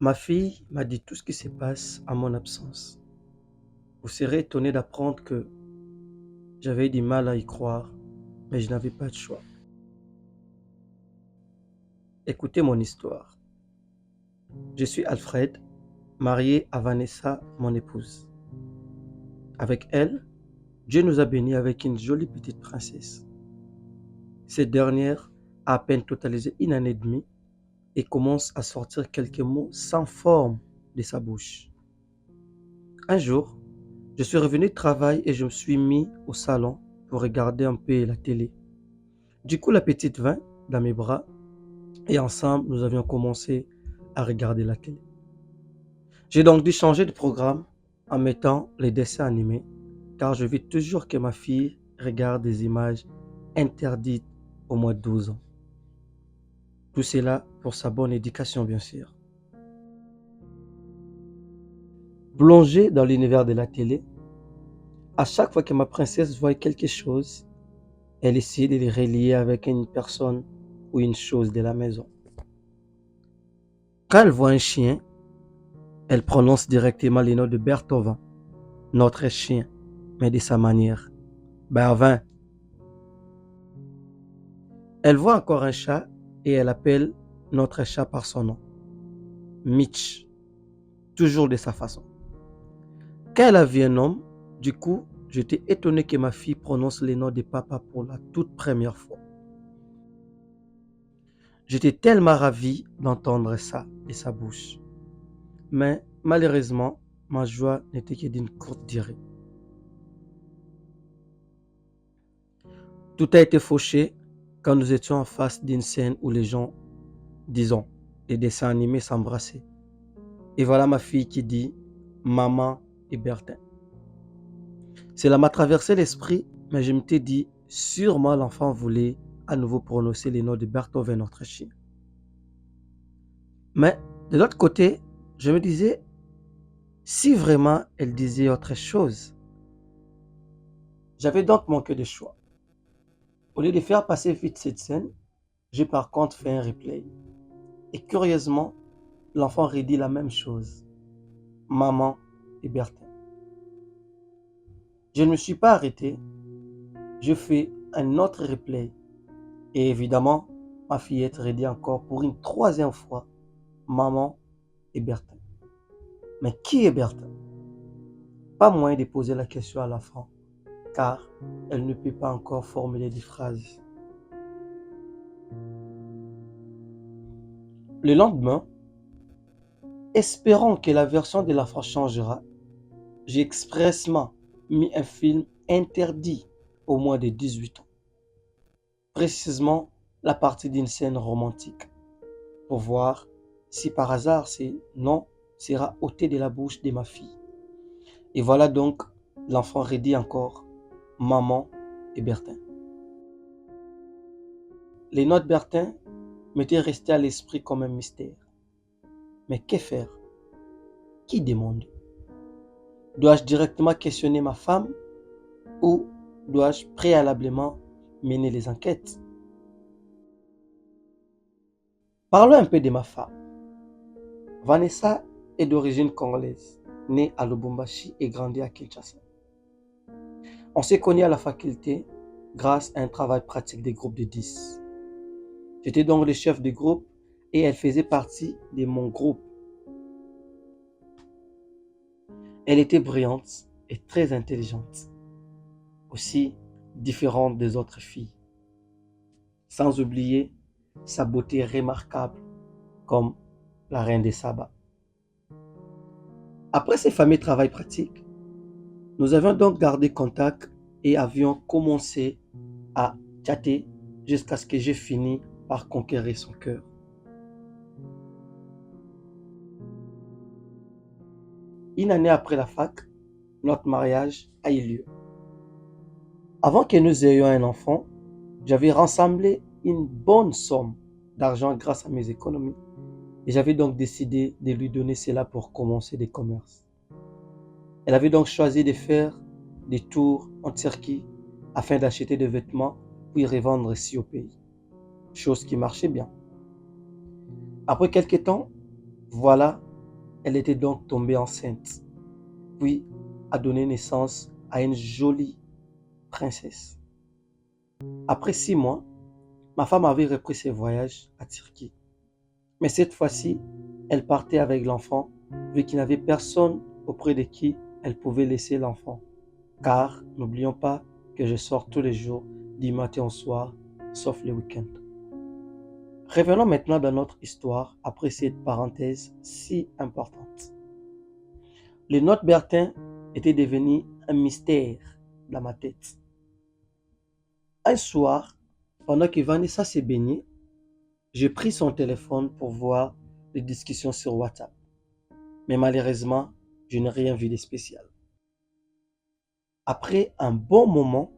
Ma fille m'a dit tout ce qui se passe en mon absence. Vous serez étonné d'apprendre que j'avais du mal à y croire, mais je n'avais pas de choix. Écoutez mon histoire. Je suis Alfred, marié à Vanessa, mon épouse. Avec elle, Dieu nous a bénis avec une jolie petite princesse. Cette dernière a à peine totalisé une année et demie et commence à sortir quelques mots sans forme de sa bouche. Un jour, je suis revenu de travail et je me suis mis au salon pour regarder un peu la télé. Du coup, la petite vint dans mes bras et ensemble, nous avions commencé à regarder la télé. J'ai donc dû changer de programme en mettant les dessins animés car je vis toujours que ma fille regarde des images interdites au moins de 12 ans. Tout cela pour sa bonne éducation, bien sûr. Plongée dans l'univers de la télé, à chaque fois que ma princesse voit quelque chose, elle essaie de les relier avec une personne ou une chose de la maison. Quand elle voit un chien, elle prononce directement le nom de Beethoven, notre chien, mais de sa manière. Bervin. Elle voit encore un chat et elle appelle notre chat par son nom. Mitch, toujours de sa façon. Quand elle a vu un homme, du coup, j'étais étonné que ma fille prononce le nom de papa pour la toute première fois. J'étais tellement ravi d'entendre ça de sa bouche. Mais malheureusement, ma joie n'était que d'une courte durée. Tout a été fauché quand nous étions en face d'une scène où les gens, disons, les dessins animés s'embrassaient. Et voilà ma fille qui dit Maman et Bertin. Cela m'a traversé l'esprit, mais je m'étais dit, sûrement l'enfant voulait à nouveau prononcer les noms de Beethoven, notre chien. Mais de l'autre côté, je me disais, si vraiment elle disait autre chose, j'avais donc manqué de choix. Au lieu de faire passer vite cette scène, j'ai par contre fait un replay. Et curieusement, l'enfant redit la même chose. Maman et Bertin. Je ne me suis pas arrêté. Je fais un autre replay. Et évidemment, ma fillette redit encore pour une troisième fois. Maman et Bertin. Mais qui est Bertin? Pas moyen de poser la question à l'enfant, car elle ne peut pas encore formuler des phrases. Le lendemain, espérant que la version de l'enfant changera, j'ai expressement mis un film interdit au moins de 18 ans. Précisément la partie d'une scène romantique, pour voir si par hasard ces noms sera ôté de la bouche de ma fille. Et voilà donc l'enfant redit encore Maman et Bertin. Les noms de Bertin m'étaient restés à l'esprit comme un mystère. Mais que faire? Qui demande? Dois-je directement questionner ma femme ou dois-je préalablement mener les enquêtes? Parlons un peu de ma femme. Vanessa est d'origine congolaise, née à Lubumbashi et grandie à Kinshasa. On s'est connus à la faculté grâce à un travail pratique des groupes de 10. J'étais donc le chef du groupe et elle faisait partie de mon groupe. Elle était brillante et très intelligente, aussi différente des autres filles. Sans oublier sa beauté remarquable comme la reine des sabbats. Après ces fameux travaux pratiques, nous avions donc gardé contact et avions commencé à chatter jusqu'à ce que j'ai fini par conquérir son cœur. Une année après la fac, notre mariage a eu lieu. Avant que nous ayons un enfant, j'avais rassemblé une bonne somme d'argent grâce à mes économies et j'avais donc décidé de lui donner cela pour commencer des commerces. Elle avait donc choisi de faire des tours en Turquie afin d'acheter des vêtements puis revendre ici au pays, chose qui marchait bien. Après quelques temps, voilà Elle était donc tombée enceinte, puis a donné naissance à une jolie princesse. Après 6 mois, ma femme avait repris ses voyages à Turquie. Mais cette fois-ci, elle partait avec l'enfant, vu qu'il n'y avait personne auprès de qui elle pouvait laisser l'enfant. Car n'oublions pas que je sors tous les jours, du matin au soir, sauf les week-ends. Revenons maintenant dans notre histoire après cette parenthèse si importante. Le note Bertin était devenu un mystère dans ma tête. Un soir, pendant que Vanessa s'est baignée, j'ai pris son téléphone pour voir les discussions sur WhatsApp. Mais malheureusement, je n'ai rien vu de spécial. Après un bon moment,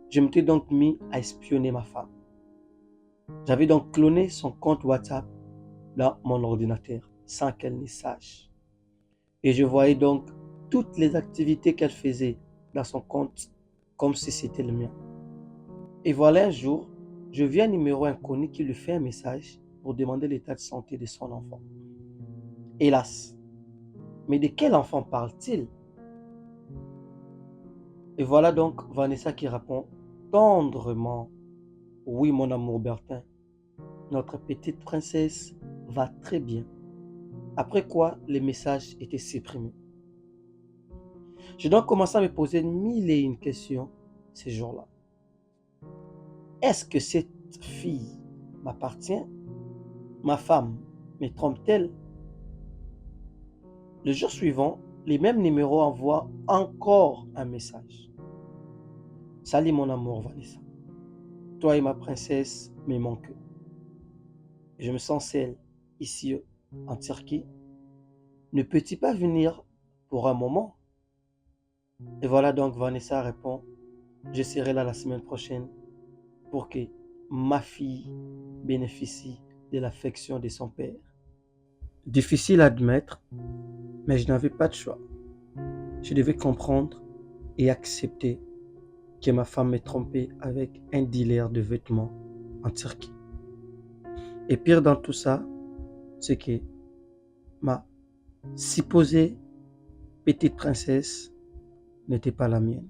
je m'étais donc mis à espionner ma femme. J'avais donc cloné son compte WhatsApp dans mon ordinateur sans qu'elle ne sache. Et je voyais donc toutes les activités qu'elle faisait dans son compte comme si c'était le mien. Et voilà un jour, je vis un numéro inconnu qui lui fait un message pour demander l'état de santé de son enfant. Hélas, mais de quel enfant parle-t-il? Et voilà donc Vanessa qui répond tendrement: oui, mon amour Bertin, notre petite princesse va très bien. Après quoi, les messages étaient supprimés. J'ai donc commencé à me poser 1001 questions ces jours-là. Est-ce que cette fille m'appartient? Ma femme me trompe-t-elle? Le jour suivant, les mêmes numéros envoient encore un message. Salut mon amour Vanessa, toi et ma princesse me manquent. Je me sens seule ici en Turquie. Ne peux-tu pas venir pour un moment? Et voilà donc Vanessa répond: je serai là la semaine prochaine pour que ma fille bénéficie de l'affection de son père. Difficile à admettre, mais je n'avais pas de choix. Je devais comprendre et accepter que ma femme m'ait trompé avec un dealer de vêtements en Turquie. Et pire dans tout ça, c'est que ma supposée petite princesse n'était pas la mienne.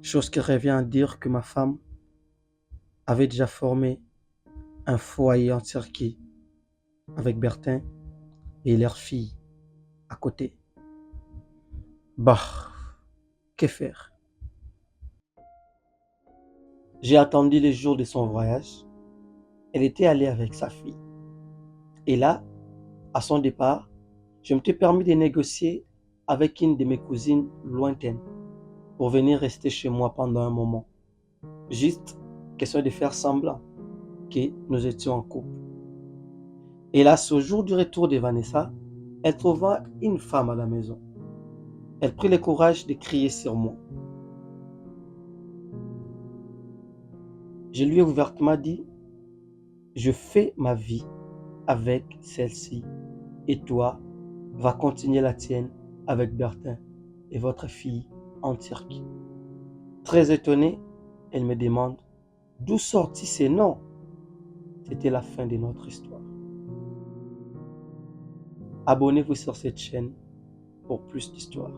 Chose qui revient à dire que ma femme avait déjà formé un foyer en Turquie avec Bertin et leur fille à côté. Bah, que faire? J'ai attendu les jours de son voyage. Elle était allée avec sa fille. Et là, à son départ, je m'étais permis de négocier avec une de mes cousines lointaines pour venir rester chez moi pendant un moment. Juste question de faire semblant que nous étions en couple. Et là, ce jour du retour de Vanessa, elle trouva une femme à la maison. Elle prit le courage de crier sur moi. Je lui ai ouvertement dit: je fais ma vie avec celle-ci et toi, va continuer la tienne avec Bertin et votre fille en Turquie. Très étonnée, elle me demande d'où sortit ces noms. C'était la fin de notre histoire. Abonnez-vous sur cette chaîne pour plus d'histoires.